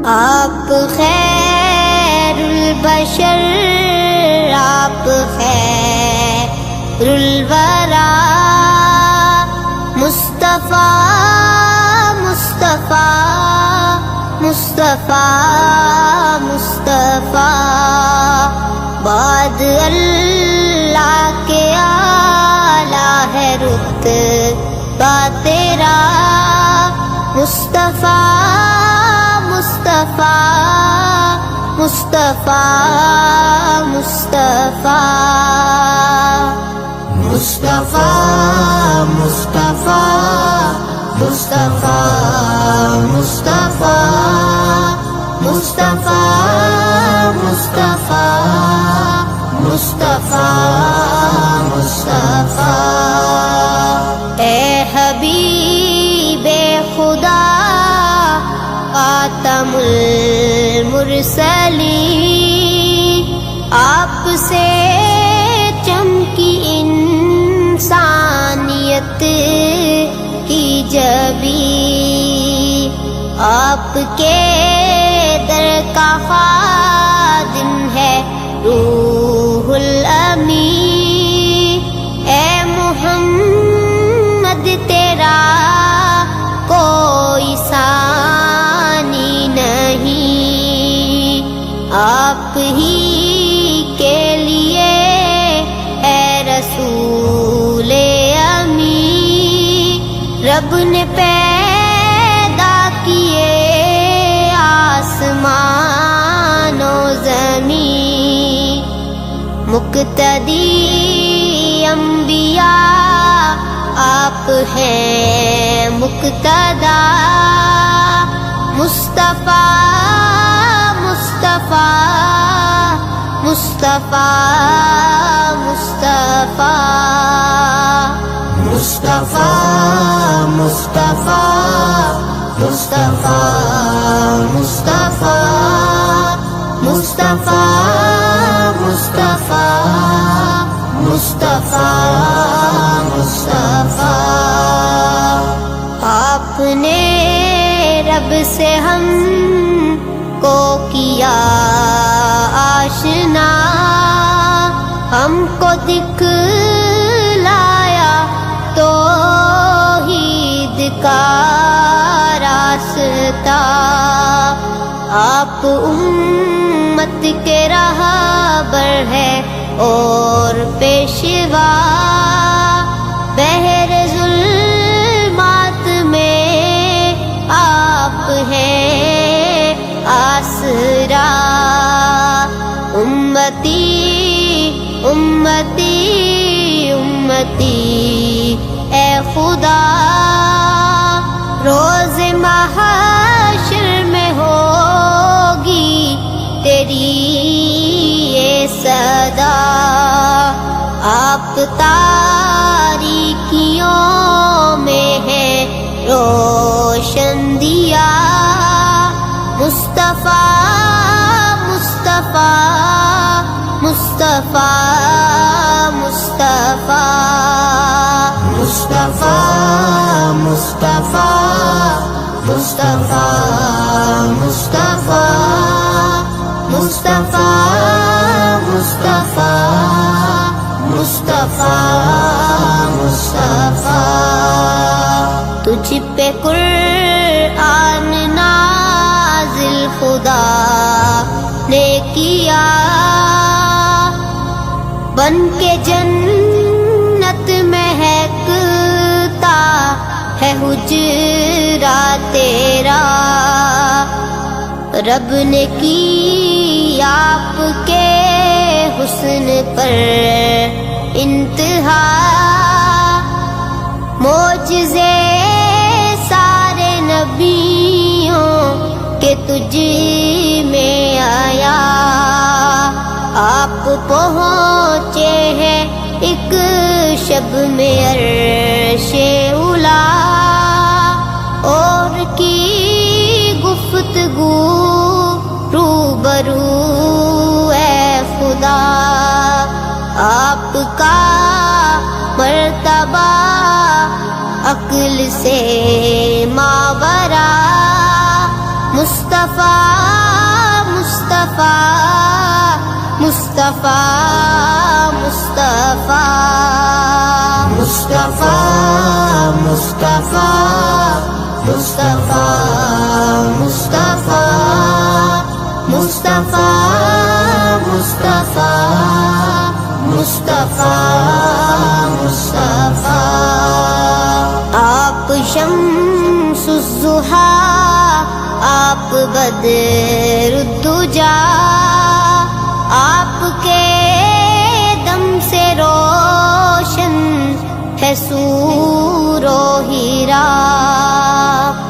آپ خیر البشر، آپ خیر الورا، مصطفیٰ مصطفیٰ مصطفیٰ مصطفیٰ، بعد اللہ کے اعلیٰ ہے رتبہ تیرا، مصطفیٰ مصطفیٰ مصطفیٰ مصطفیٰ مصطفیٰ مصطفیٰ مصطفیٰ مصطفیٰ مصطفیٰ مصطفیٰ مصطفیٰ مصطفیٰ، اے حبیب خدا خاتم المرسلین، آپ سے چمکی انسانیت کی جبیں، آپ کے در کا خادم ہے روح الامین، اے محمد تیرا کوئی ثانی نہیں، آپ ہی کے لیے اے رسول امین، رب نے پیدا کیے آسمان و زمین، مقتدی انبیاء آپ ہیں مقتدا، مصطفیٰ مصطفیٰ مصطفیٰ مصطفیٰ مصطفیٰ مصطفیٰ مصطفیٰ مصطفیٰ مصطفیٰ مصطفیٰ مصطفیٰ مصطفیٰ، آپ نے رب سے ہم کو کیا آشنا، ہم کو دکھلایا توحید کا راستہ، آپ امت کے رہبر ہے اور پیشوا، بحر ظلمات میں آپ ہیں آسرا، امتی امتی امتی اے خدا، روز محشر میں ہوگی تیری یہ صدا، آپ تاریکیوں میں ہے روشن دیا، مصطفیٰ مصطفیٰ مصطفیٰ مصطفیٰ مصطفیٰ مصطفیٰ مصطفیٰ مصطفیٰ مصطفیٰ مصطفیٰ مصطفیٰ مصطفیٰ، تجھ پہ قرآن نازل خدا نے کیا، بن کے جنت مہکتا ہے حجرا تیرا، رب نے کی آپ کے حسن پر انتہا، معجزے سارے نبیوں کے تجھ میں آیا، آپ پہنچے ہیں ایک شب میں عرش اولا، اور کی گفتگو روبرو اے خدا، آپ کا مرتبہ عقل سے ماورا، مصطفیٰ مصطفیٰ مصطفیٰ مصطفیٰ مصطفیٰ مصطفیٰ مصطفیٰ مصطفیٰ مصطفیٰ مصطفیٰ مصطفیٰ مصطفیٰ مصطفیٰ آپ شمس الضحیٰ آپ بدر الدجا آپ کے دم سے روشن ہے سور و ہیرا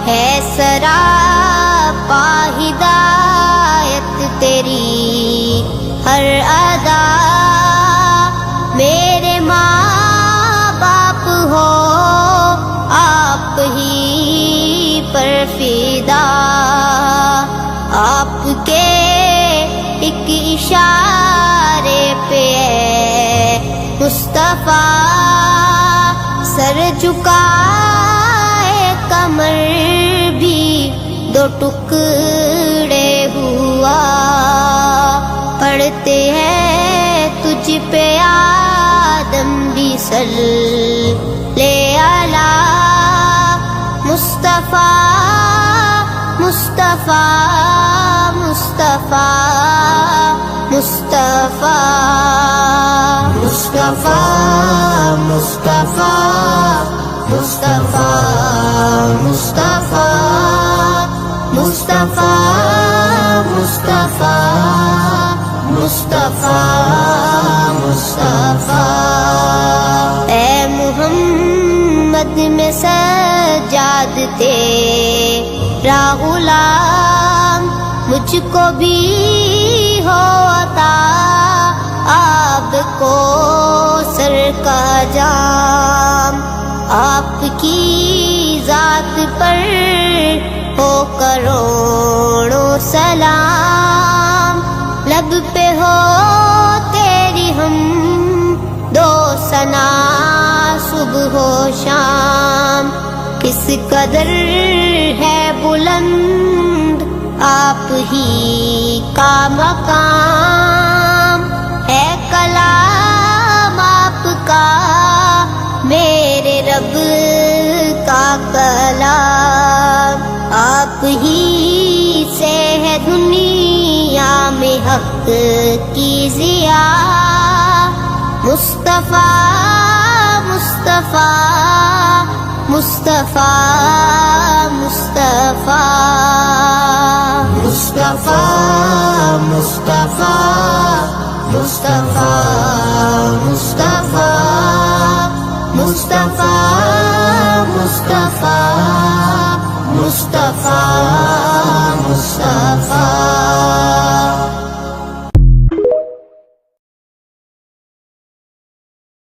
ہے سراپا ہدایت تیری ہر ادا میرے ماں باپ ہو آپ ہی پر فدا آپ کے ایک اشارے پہ مصطفیٰ سر جھکائے کمر بھی دو ٹکڑے ہوا پڑھتے ہیں تجھ پہ آدم بھی صلی علی مصطفیٰ مصطفیٰ مصطفیٰ مصطفیٰ مصطفیٰ مصطفیٰ مصطفیٰ مصطفیٰ مصطفیٰ مصطفیٰ مصطفیٰ مصطفیٰ اے محمد میں سجاد تیرا غلام مجھ کو بھی ہو عطا آپ کو سر کا جام آپ کی ذات پر ہو کروڑوں سلام لب پہ ہو تیری ہم دو ثنا صبح و شام کس قدر ہے بلند آپ ہی کا مقام ہے کلام آپ کا میرے رب کا کلام آپ ہی سے ہے دنیا میں حق کی ضیا مصطفیٰ مصطفیٰ مصطفیٰ مصطفیٰ مصطفیٰ مصطفیٰ مصطفیٰ مصطفیٰ مصطفیٰ مصطفیٰ مصطفیٰ